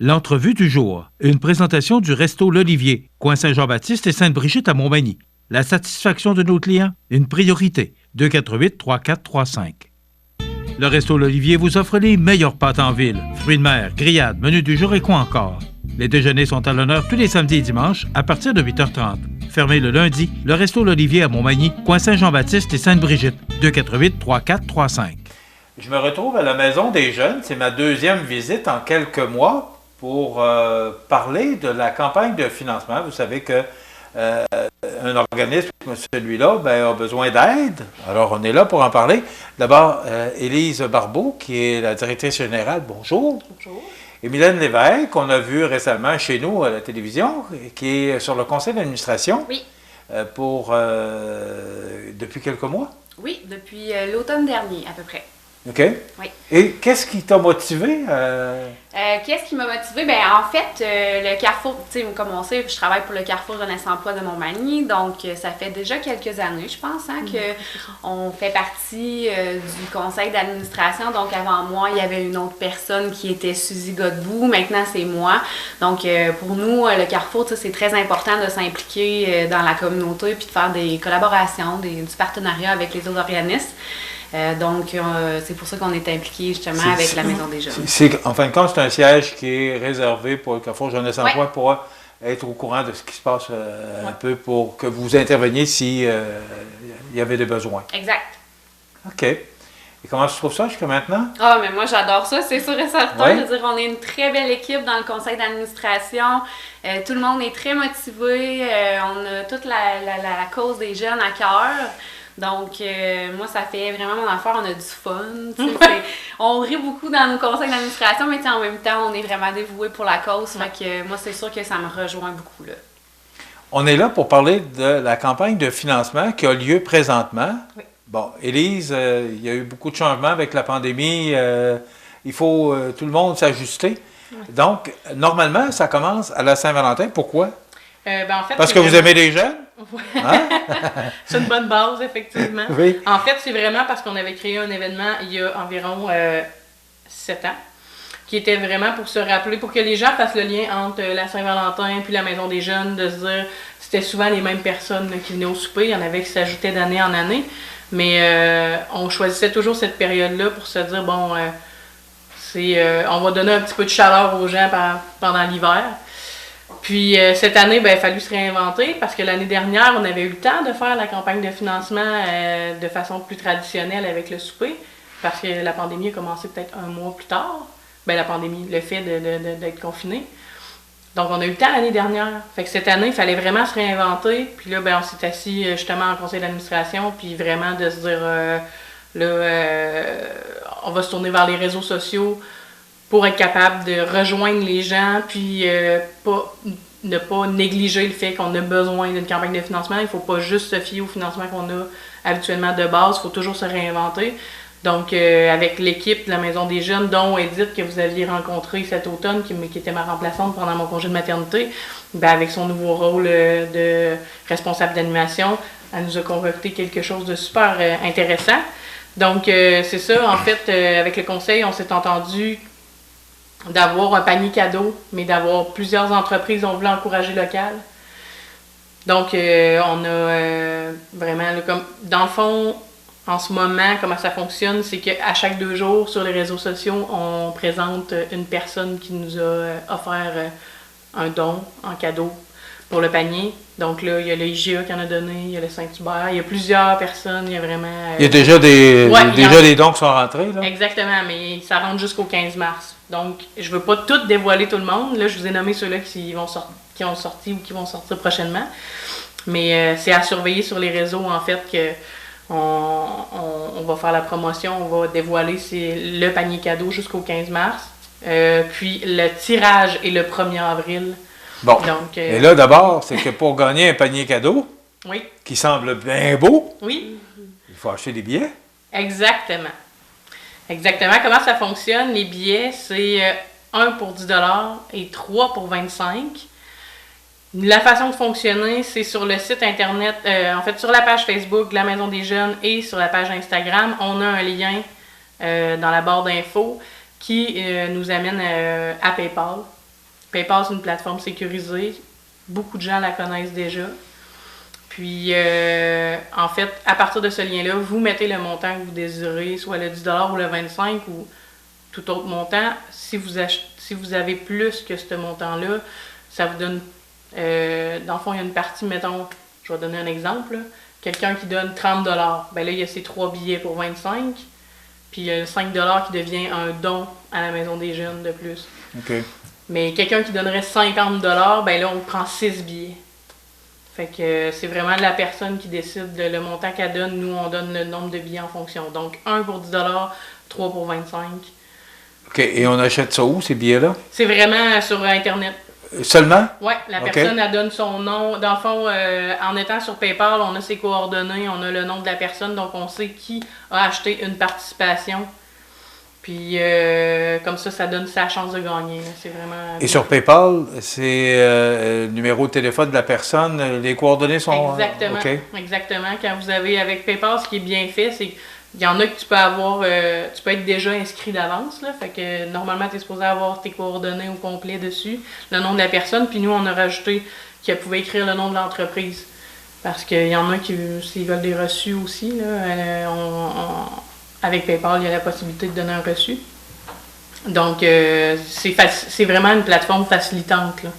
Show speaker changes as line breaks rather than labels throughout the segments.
L'entrevue du jour. Une présentation du Resto L'Olivier, coin Saint-Jean-Baptiste et Sainte-Brigitte à Montmagny. La satisfaction de nos clients, une priorité. 248-3435. Le Resto L'Olivier vous offre les meilleures pâtes en ville. Fruits de mer, grillades, menu du jour et quoi encore. Les déjeuners sont à l'honneur tous les samedis et dimanches à partir de 8h30. Fermé le lundi, le Resto L'Olivier à Montmagny, coin Saint-Jean-Baptiste et Sainte-Brigitte. 248-3435. Je me retrouve à la Maison des Jeunes. C'est ma deuxième visite en quelques mois pour parler de la campagne de financement. Vous savez que un organisme comme celui-là a besoin d'aide. Alors, on est là pour en parler. D'abord, Élise Barbeau, qui est la directrice générale. Bonjour.
Bonjour.
Et Mylène Lévesque, qu'on a vu récemment chez nous à la télévision, qui est sur le conseil d'administration.
Oui.
Depuis quelques mois?
Oui, depuis l'automne dernier, à peu près.
OK.
Oui.
Et qu'est-ce qui t'a motivé?
Qu'est-ce qui m'a motivée? Bien, en fait, le Carrefour, tu sais, comme on sait, je travaille pour le Carrefour Jeunesse Emploi de Montmagny, donc ça fait déjà quelques années, je pense, qu'on fait partie du conseil d'administration. Donc, avant moi, il y avait une autre personne qui était Suzy Godbout. Maintenant, c'est moi. Donc, pour nous, le Carrefour, c'est très important de s'impliquer dans la communauté puis de faire des collaborations, du partenariat avec les autres organismes. Donc, c'est pour ça qu'on est impliqué justement avec la Maison des Jeunes.
En fin de compte, c'est un siège qui est réservé pour le Carrefour Jeunesse Emploi pour être au courant de ce qui se passe un peu pour que vous interveniez s'il y avait des besoins.
Exact.
OK. Et comment tu trouves ça jusqu'à maintenant?
Ah, mais moi, j'adore ça, c'est sûr et certain.
Ouais.
Je veux dire, on est une très belle équipe dans le conseil d'administration. Tout le monde est très motivé. On a toute la cause des jeunes à cœur. Donc, moi, ça fait vraiment mon affaire. On a du fun. On rit beaucoup dans nos conseils d'administration, mais en même temps, on est vraiment dévoués pour la cause. Fait que moi, c'est sûr que ça me rejoint beaucoup, là.
On est là pour parler de la campagne de financement qui a lieu présentement.
Oui.
Bon, Élise, il y a eu beaucoup de changements avec la pandémie. Il faut tout le monde s'ajuster. Oui. Donc, normalement, ça commence à la Saint-Valentin. Pourquoi?
En fait,
parce que vous aimez les jeunes?
Oui.
Hein?
C'est une bonne base, effectivement.
Oui.
En fait, c'est vraiment parce qu'on avait créé un événement il y a environ 7 ans, qui était vraiment pour se rappeler, pour que les gens fassent le lien entre la Saint-Valentin puis la Maison des Jeunes, de se dire, c'était souvent les mêmes personnes qui venaient au souper, il y en avait qui s'ajoutaient d'année en année, mais on choisissait toujours cette période-là pour se dire, bon, on va donner un petit peu de chaleur aux gens pendant l'hiver. Puis cette année, il a fallu se réinventer parce que l'année dernière, on avait eu le temps de faire la campagne de financement de façon plus traditionnelle avec le souper parce que la pandémie a commencé peut-être un mois plus tard. La pandémie, le fait d'être confiné. Donc, on a eu le temps l'année dernière. Fait que cette année, il fallait vraiment se réinventer. Puis là, on s'est assis justement en conseil d'administration puis vraiment de se dire, on va se tourner vers les réseaux sociaux pour être capable de rejoindre les gens, puis ne pas négliger le fait qu'on a besoin d'une campagne de financement. Il ne faut pas juste se fier au financement qu'on a habituellement de base, il faut toujours se réinventer. Donc, avec l'équipe de la Maison des Jeunes, dont Edith, que vous aviez rencontrée cet automne, qui était ma remplaçante pendant mon congé de maternité, avec son nouveau rôle de responsable d'animation, elle nous a concocté quelque chose de super intéressant. Donc, c'est ça, en fait, avec le conseil, on s'est entendu d'avoir un panier cadeau, mais d'avoir plusieurs entreprises, on voulait encourager local. Donc, on a vraiment, comme dans le fond, en ce moment, comment ça fonctionne, c'est qu'à chaque 2 jours, sur les réseaux sociaux, on présente une personne qui nous a offert un don en cadeau pour le panier. Donc là, il y a le IGA qui en a donné, il y a le Saint-Hubert, il y a plusieurs personnes, il y a vraiment...
il y a déjà des dons qui sont rentrés, là?
Exactement, mais ça rentre jusqu'au 15 mars. Donc, je veux pas tout dévoiler tout le monde. Là, je vous ai nommé ceux-là qui ont sorti ou qui vont sortir prochainement. Mais c'est à surveiller sur les réseaux, en fait, que on va faire la promotion, on va dévoiler le panier cadeau jusqu'au 15 mars. Puis le tirage est le 1er avril.
Bon, et là, d'abord, c'est que pour gagner un panier cadeau,
oui,
qui semble bien beau,
oui,
il faut acheter des billets.
Exactement. Exactement. Comment ça fonctionne? Les billets, c'est 1 pour 10 $ et 3 pour 25 $. La façon de fonctionner, c'est sur le site internet, en fait sur la page Facebook de la Maison des Jeunes et sur la page Instagram, on a un lien dans la barre d'infos qui nous amène à PayPal. PayPal, c'est une plateforme sécurisée. Beaucoup de gens la connaissent déjà. Puis, en fait, à partir de ce lien-là, vous mettez le montant que vous désirez, soit le 10 ou le 25 ou tout autre montant. Si vous avez plus que ce montant-là, ça vous donne... dans le fond, il y a une partie, mettons, je vais donner un exemple, là. Quelqu'un qui donne 30 ben là, il y a ses 3 billets pour 25, puis il y a 5 qui devient un don à la Maison des Jeunes de plus.
OK.
Mais quelqu'un qui donnerait 50 ben là, on prend 6 billets. Fait que c'est vraiment la personne qui décide le montant qu'elle donne. Nous, on donne le nombre de billets en fonction. Donc, 1 pour 10 3 pour 25.
OK. Et on achète ça où, ces billets-là?
C'est vraiment sur Internet.
Seulement?
Oui, la personne, elle donne son nom. Dans le fond, en étant sur PayPal, on a ses coordonnées, on a le nom de la personne, donc on sait qui a acheté une participation. Puis, comme ça donne sa chance de gagner. C'est vraiment...
Et sur PayPal, c'est le numéro de téléphone de la personne, les coordonnées sont...
Exactement.
OK.
Exactement. Quand vous avez avec PayPal, ce qui est bien fait, c'est qu'il y en a que tu peux avoir... tu peux être déjà inscrit d'avance, là. Fait que normalement, tu es supposé avoir tes coordonnées au complet dessus, le nom de la personne. Puis nous, on a rajouté qu'elle pouvait écrire le nom de l'entreprise. Parce qu'il y en a qui, s'ils veulent des reçus aussi, là, avec PayPal, il y a la possibilité de donner un reçu. Donc, c'est vraiment une plateforme facilitante, là.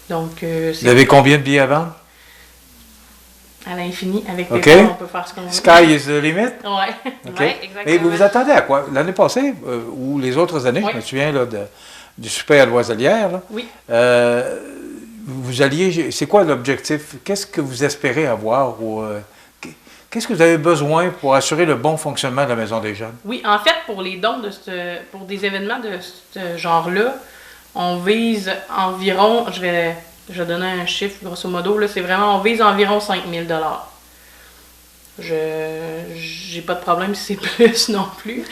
Donc,
vous avez combien de billets à vendre?
À l'infini, avec PayPal, on peut faire ce qu'on veut.
Sky is the limit?
Oui.
OK.
Ouais, exactement.
Mais vous vous attendez à quoi? L'année passée, ou les autres années, je me souviens là, du super à Loiselière, là,
oui.
vous alliez... C'est quoi l'objectif? Qu'est-ce que vous espérez avoir? Qu'est-ce que vous avez besoin pour assurer le bon fonctionnement de la Maison des Jeunes?
Oui, en fait, pour les dons, pour des événements de ce genre-là, on vise environ, je vais donner un chiffre, grosso modo, là, c'est vraiment, on vise environ 5 000 j'ai pas de problème si c'est plus non plus.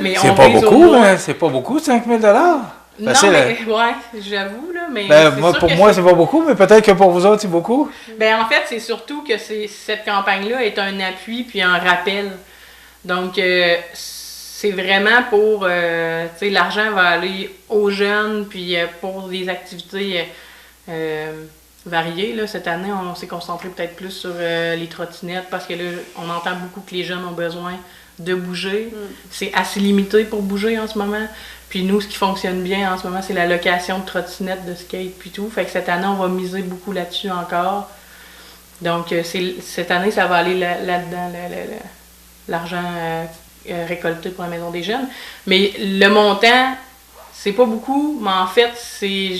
Mais
c'est pas beaucoup, hein? C'est pas beaucoup, 5 000
Facile, non, mais, ouais, j'avoue, là, mais...
pour moi, c'est pas beaucoup, mais peut-être que pour vous autres, c'est beaucoup.
Ben, en fait, c'est surtout que cette campagne-là est un appui puis un rappel. Donc, c'est vraiment pour... tu sais, l'argent va aller aux jeunes, puis pour des activités variées. Là, cette année, on s'est concentré peut-être plus sur les trottinettes, parce que là, on entend beaucoup que les jeunes ont besoin de bouger. C'est assez limité pour bouger en ce moment. Puis nous, ce qui fonctionne bien en ce moment, c'est la location de trottinettes, de skate, puis tout. Fait que cette année, on va miser beaucoup là-dessus encore. Donc, cette année, ça va aller là-dedans, l'argent récolté pour la Maison des Jeunes. Mais le montant, c'est pas beaucoup, mais en fait, c'est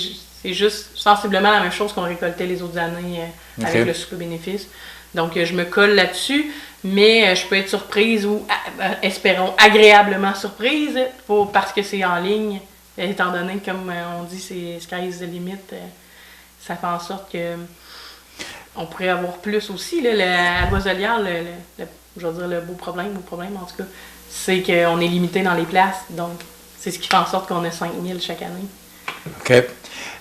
juste sensiblement la même chose qu'on récoltait les autres années avec le super bénéfice. Donc, je me colle là-dessus, mais je peux être surprise ou, espérons, agréablement surprise parce que c'est en ligne, étant donné, comme on dit, c'est sky is the limit. Ça fait en sorte que on pourrait avoir plus aussi. Là, à Loiselière, je veux dire, le beau problème en tout cas, c'est qu'on est limité dans les places. Donc, c'est ce qui fait en sorte qu'on a 5 000 chaque année.
OK.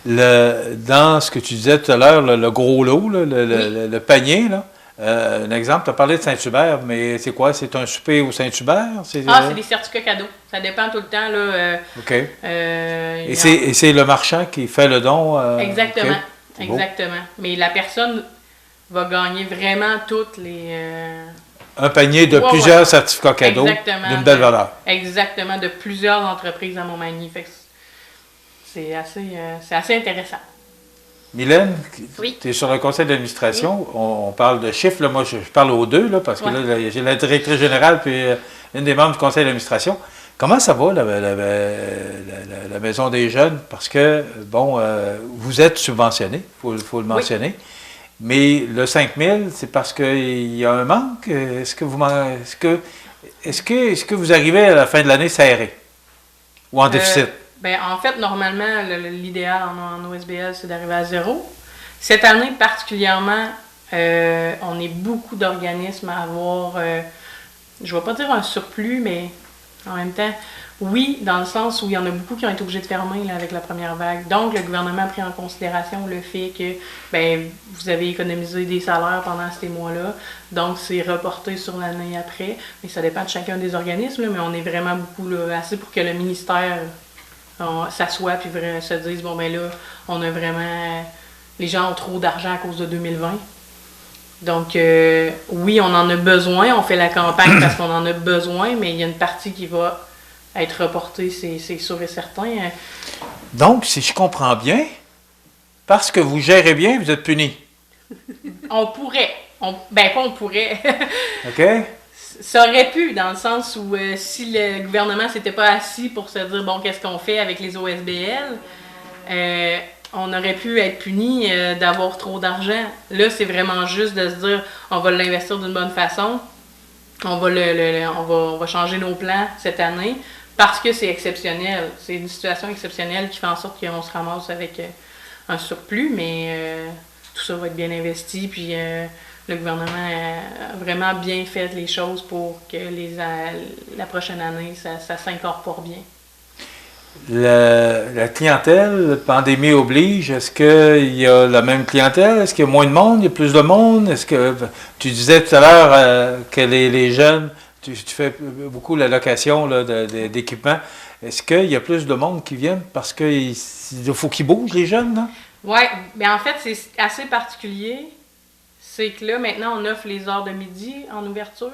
Dans ce que tu disais tout à l'heure, le gros lot, là, le panier, là, un exemple, tu as parlé de Saint-Hubert, mais c'est quoi? C'est un souper au Saint-Hubert?
C'est des certificats cadeaux. Ça dépend tout le temps. Là,
OK. Et c'est le marchand qui fait le don?
Exactement.
Okay.
Exactement. Mais la personne va gagner vraiment toutes les...
Un panier de plusieurs certificats cadeaux d'une belle valeur.
Exactement, de plusieurs entreprises à Montmagny. Fait que c'est assez intéressant.
Mylène,
oui.
Tu es sur le conseil d'administration. Oui. On parle de chiffres. Là, moi, je parle aux deux, là, parce que là, j'ai la directrice générale puis une des membres du conseil d'administration. Comment ça va, la Maison des Jeunes? Parce que, bon, vous êtes subventionné, il faut le mentionner. Oui. Mais le 5 000, c'est parce qu'il y a un manque? Est-ce que vous arrivez à la fin de l'année serré? Ou en déficit?
Ben, en fait, normalement, l'idéal en OSBL, c'est d'arriver à 0. Cette année, particulièrement, on est beaucoup d'organismes à avoir, je ne vais pas dire un surplus, mais en même temps, oui, dans le sens où il y en a beaucoup qui ont été obligés de fermer là, avec la première vague. Donc, le gouvernement a pris en considération le fait que ben, vous avez économisé des salaires pendant ces mois-là. Donc, c'est reporté sur l'année après. Mais ça dépend de chacun des organismes, là, mais on est vraiment beaucoup là, assez pour que le ministère s'assoient puis se disent, bon, ben là, on a vraiment... Les gens ont trop d'argent à cause de 2020. Donc, oui, on en a besoin. On fait la campagne parce qu'on en a besoin, mais il y a une partie qui va être reportée, c'est sûr et certain.
Donc, si je comprends bien, parce que vous gérez bien, vous êtes puni.
On pourrait. Ben, pas on pourrait.
OK?
Ça aurait pu, dans le sens où si le gouvernement s'était pas assis pour se dire, bon, qu'est-ce qu'on fait avec les OSBL, on aurait pu être puni d'avoir trop d'argent. Là, c'est vraiment juste de se dire, on va l'investir d'une bonne façon, on va changer nos plans cette année, parce que c'est exceptionnel. C'est une situation exceptionnelle qui fait en sorte qu'on se ramasse avec un surplus, mais tout ça va être bien investi, puis le gouvernement a vraiment bien fait les choses pour que la prochaine année, ça s'incorpore bien.
La clientèle, pandémie oblige, est-ce qu'il y a la même clientèle? Est-ce qu'il y a moins de monde? Il y a plus de monde? Est-ce que tu disais tout à l'heure que les jeunes, tu fais beaucoup la location là, d'équipements. Est-ce qu'il y a plus de monde qui viennent parce qu'il faut qu'ils bougent, les jeunes, là?
Oui, bien en fait, c'est assez particulier. C'est que là, maintenant, on offre les heures de midi en ouverture.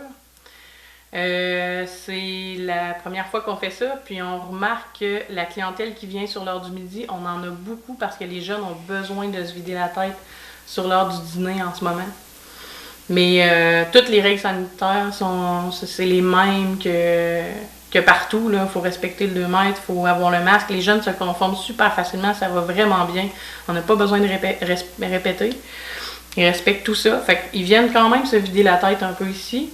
C'est la première fois qu'on fait ça, puis on remarque que la clientèle qui vient sur l'heure du midi, on en a beaucoup parce que les jeunes ont besoin de se vider la tête sur l'heure du dîner en ce moment. Mais toutes les règles sanitaires c'est les mêmes que partout. Il faut respecter le 2 mètres, il faut avoir le masque. Les jeunes se conforment super facilement, ça va vraiment bien. On n'a pas besoin de répéter. Ils respectent tout ça. Fait qu'ils viennent quand même se vider la tête un peu ici.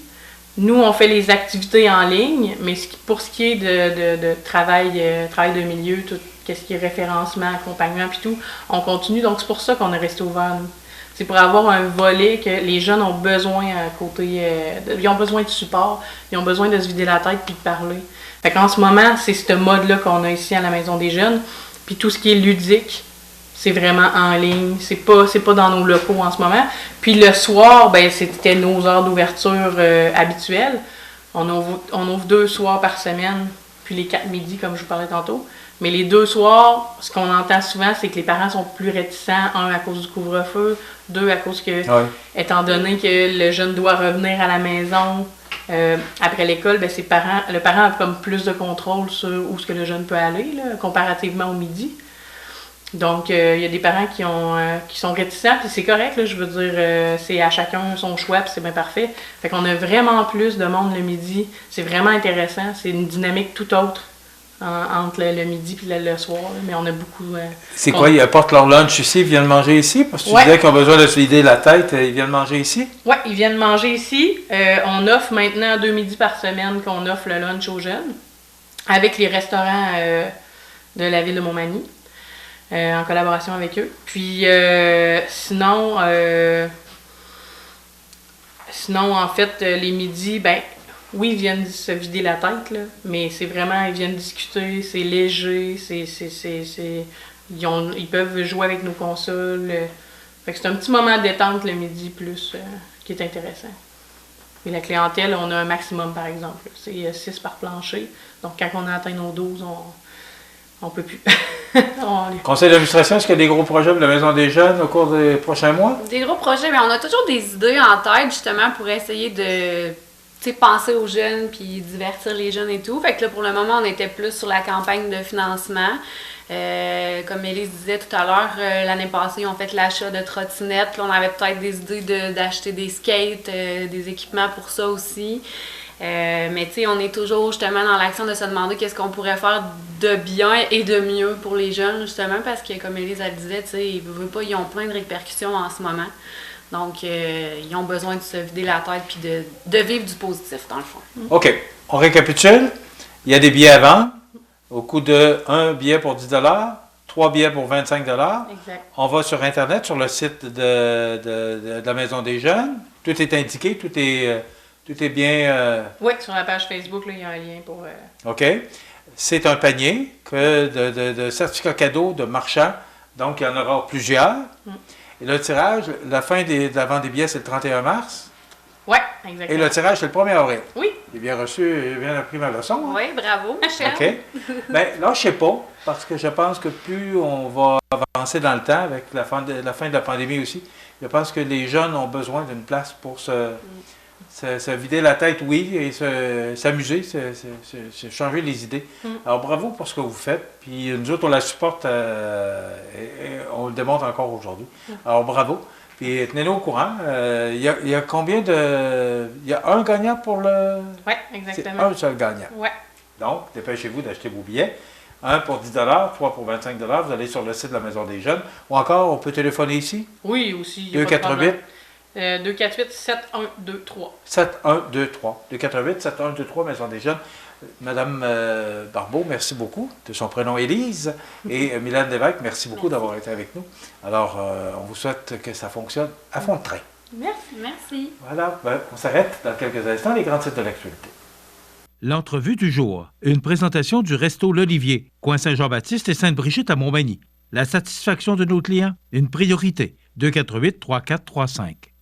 Nous, on fait les activités en ligne, mais pour ce qui est de travail de milieu, tout ce qui est référencement, accompagnement puis tout, on continue. Donc, c'est pour ça qu'on est resté ouvert, nous. C'est pour avoir un volet que les jeunes ont besoin à côté. Ils ont besoin de support, ils ont besoin de se vider la tête puis de parler. Fait qu'en ce moment, c'est ce mode-là qu'on a ici à la Maison des Jeunes. Puis tout ce qui est ludique, c'est vraiment en ligne. C'est pas dans nos locaux en ce moment. Puis le soir, ben c'était nos heures d'ouverture habituelles. On ouvre 2 soirs par semaine, puis les 4 midis, comme je vous parlais tantôt. Mais les 2 soirs, ce qu'on entend souvent, c'est que les parents sont plus réticents. 1, à cause du couvre-feu. 2, à cause que, étant donné que le jeune doit revenir à la maison après l'école, ben le parent a comme plus de contrôle sur où ce que le jeune peut aller, là, comparativement au midi. Donc, il y a des parents qui sont réticents, puis c'est correct, là, je veux dire, c'est à chacun son choix, puis c'est bien parfait. Fait qu'on a vraiment plus de monde le midi. C'est vraiment intéressant. C'est une dynamique tout autre entre le midi et le soir, là, mais on a beaucoup...
c'est quoi, ils apportent leur lunch ici, ils viennent manger ici? Parce que tu disais qu'ils ont besoin de se vider la tête, ils viennent manger ici?
Oui, ils viennent manger ici. On offre maintenant 2 midis par semaine qu'on offre le lunch aux jeunes, avec les restaurants de la ville de Montmagny. En collaboration avec eux. Puis sinon, en fait, les midis, ben oui, ils viennent se vider la tête, là, mais c'est vraiment, ils viennent discuter, c'est léger, ils peuvent jouer avec nos consoles. Fait que c'est un petit moment de détente le midi plus qui est intéressant. Et la clientèle, on a un maximum, par exemple. C'est 6 par plancher. Donc, quand on a atteint nos 12, on peut plus.
Conseil d'administration, est-ce qu'il y a des gros projets pour la Maison des Jeunes au cours des prochains mois?
Des gros projets, mais on a toujours des idées en tête, justement, pour essayer de penser aux jeunes puis divertir les jeunes et tout. Fait que là, pour le moment, on était plus sur la campagne de financement. Comme Élise disait tout à l'heure, l'année passée, on fait l'achat de trottinettes. Là, on avait peut-être des idées d'acheter des skates, des équipements pour ça aussi. Mais tu sais, on est toujours justement dans l'action de se demander qu'est-ce qu'on pourrait faire de bien et de mieux pour les jeunes, justement, parce que comme Élise elle disait, tu sais, ils ont plein de répercussions en ce moment. Donc, ils ont besoin de se vider la tête puis de vivre du positif, dans le fond.
OK. On récapitule. Il y a des billets à vendre au coût de 1 billet pour 10 3 billets pour 25
Exact.
On va sur Internet, sur le site de la Maison des Jeunes. Tout est indiqué, tout est bien...
Oui, sur la page Facebook, là, il y a un lien pour...
OK. C'est un panier de certificats cadeaux de marchands. Donc, il y en aura plusieurs. Et le tirage, la fin de la vente des billets, c'est le 31 mars.
Oui, exactement.
Et le tirage, c'est le 1er avril.
Oui.
J'ai bien reçu, j'ai bien appris ma leçon. Hein?
Oui, bravo, Michel.
OK. Bien, là, je sais pas, parce que je pense que plus on va avancer dans le temps, avec la fin de la pandémie aussi, je pense que les jeunes ont besoin d'une place pour se vider la tête, oui, et s'amuser, se changer les idées. Alors, bravo pour ce que vous faites. Puis nous autres, on la supporte, et on le démontre encore aujourd'hui. Alors, bravo. Puis tenez-nous au courant. Il y a combien de... Il y a un gagnant pour le...
Oui,
C'est
exactement.
un seul gagnant.
Ouais.
Donc, dépêchez-vous d'acheter vos billets. Un pour 10 trois pour 25 vous allez sur le site de la Maison des Jeunes. Ou encore, on peut téléphoner ici.
Oui, aussi. il y a pas de
248
problème. 248 7123.
7123. 248 7123 Maison des Jeunes. Madame Barbeau, merci beaucoup de son prénom Élise. Et Mylène Lévesque, merci beaucoup d'avoir été avec nous. Alors, on vous souhaite que ça fonctionne à fond de train.
Merci.
Voilà, on s'arrête dans quelques instants, les grands titres de l'actualité.
L'entrevue du jour. Une présentation du Resto L'Olivier, coin Saint-Jean-Baptiste et Sainte-Brigitte à Montmagny. La satisfaction de nos clients, une priorité. 248 3435.